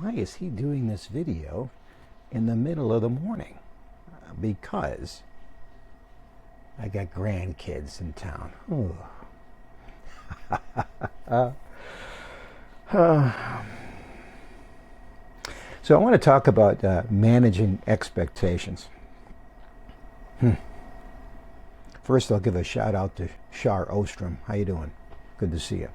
why is he doing this video in the middle of the morning? Because I got grandkids in town. So I want to talk about managing expectations. First, I'll give a shout out to Shar Ostrom. How you doing? Good to see you.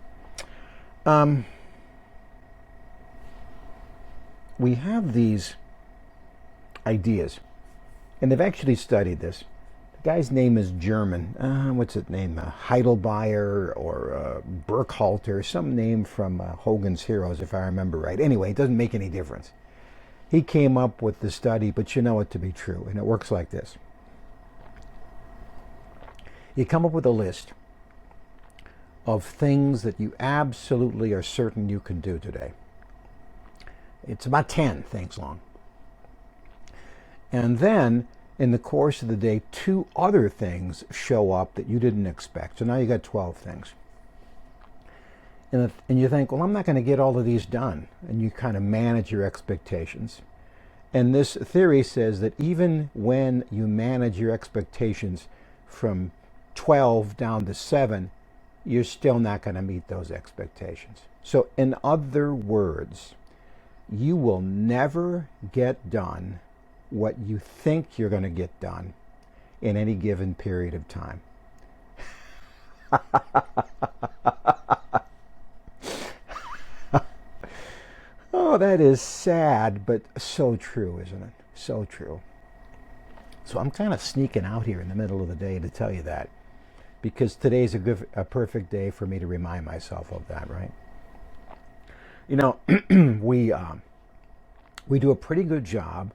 We have these ideas, and they've actually studied this. The guy's name is German. What's his name? Heidelbeyer or Burkhalter, some name from Hogan's Heroes, if I remember right. Anyway, it doesn't make any difference. He came up with the study, but you know it to be true, and it works like this. You come up with a list of things that you absolutely are certain you can do today. It's about 10 things long. And then, in the course of the day, 2 other things show up that you didn't expect. So now you got 12 things. And you think, well, I'm not going to get all of these done. And you kind of manage your expectations. And this theory says that even when you manage your expectations from 12 down to 7, you're still not going to meet those expectations. So in other words, you will never get done what you think you're going to get done in any given period of time. Oh, that is sad, but so true, isn't it? So true. So I'm kind of sneaking out here in the middle of the day to tell you that, because today's a perfect day for me to remind myself of that, right? You know, we do a pretty good job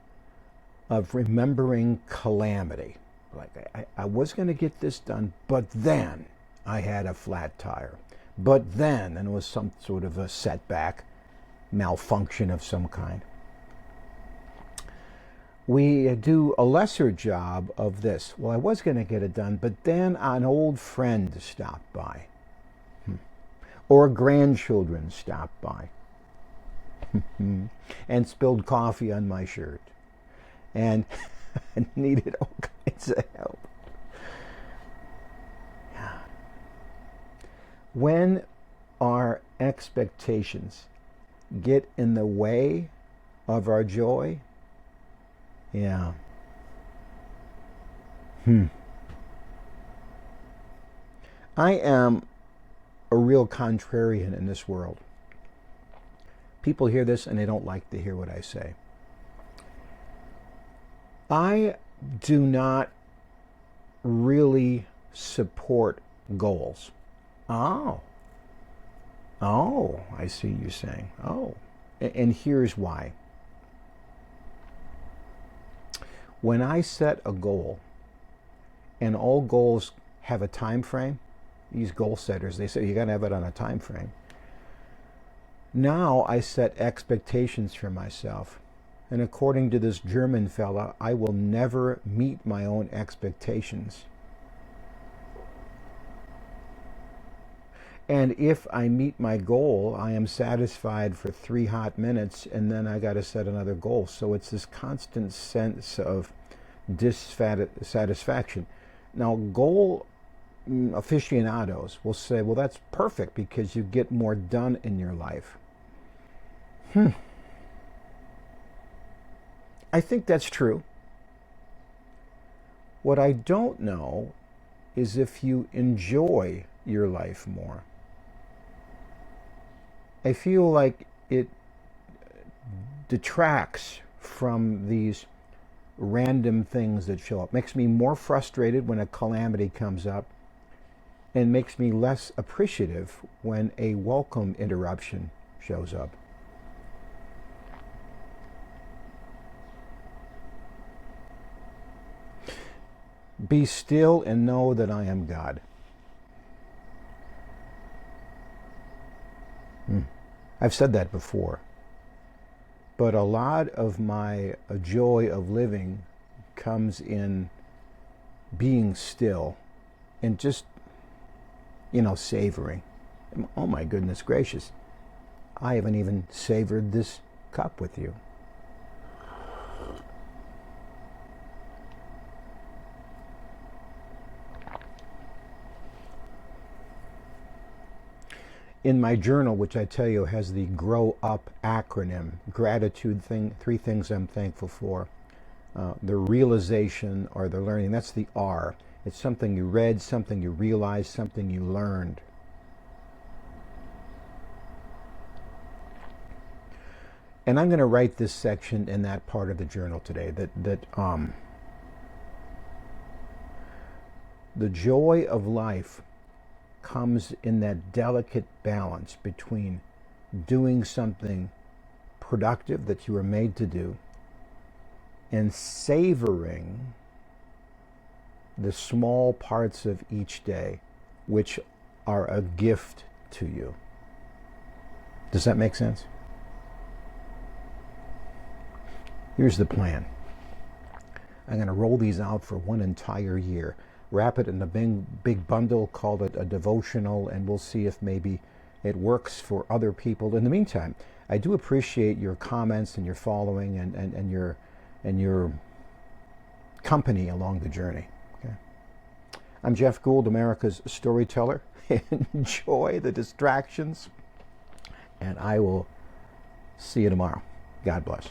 of remembering calamity. Like, I was going to get this done, but then I had a flat tire. But then, and it was some sort of a setback, malfunction of some kind. We do a lesser job of this. Well, I was going to get it done, but then an old friend stopped by. Or grandchildren stopped by. And spilled coffee on my shirt. And needed all kinds of help. Yeah. When our expectations get in the way of our joy, yeah. I am a real contrarian in this world. People hear this and they don't like to hear what I say. I do not really support goals. Oh, I see you saying. Oh, and here's why. When I set a goal, and all goals have a time frame, these goal setters, they say you got to have it on a time frame. Now I set expectations for myself. And according to this German fella, I will never meet my own expectations. And if I meet my goal, I am satisfied for 3 hot minutes, and then I got to set another goal. So it's this constant sense of dissatisfaction. Now, goal aficionados will say, well, that's perfect because you get more done in your life. I think that's true. What I don't know is if you enjoy your life more. I feel like it detracts from these random things that show up. Makes me more frustrated when a calamity comes up, and makes me less appreciative when a welcome interruption shows up. Be still and know that I am God. I've said that before. But a lot of my joy of living comes in being still and just, savoring. Oh my goodness gracious. I haven't even savored this cup with you. In my journal, which I tell you has the Grow Up acronym, gratitude thing, 3 things I'm thankful for, the realization or the learning, that's the R. It's something you read, something you realized, something you learned. And I'm going to write this section in that part of the journal today, that the joy of life comes in that delicate balance between doing something productive that you were made to do and savoring the small parts of each day which are a gift to you. Does that make sense? Here's the plan. I'm going to roll these out for 1 entire year. Wrap it in a big bundle, call it a devotional, and we'll see if maybe it works for other people. In the meantime, I do appreciate your comments and your following and your company along the journey. Okay? I'm Jeff Gould, America's Storyteller. Enjoy the distractions, and I will see you tomorrow. God bless.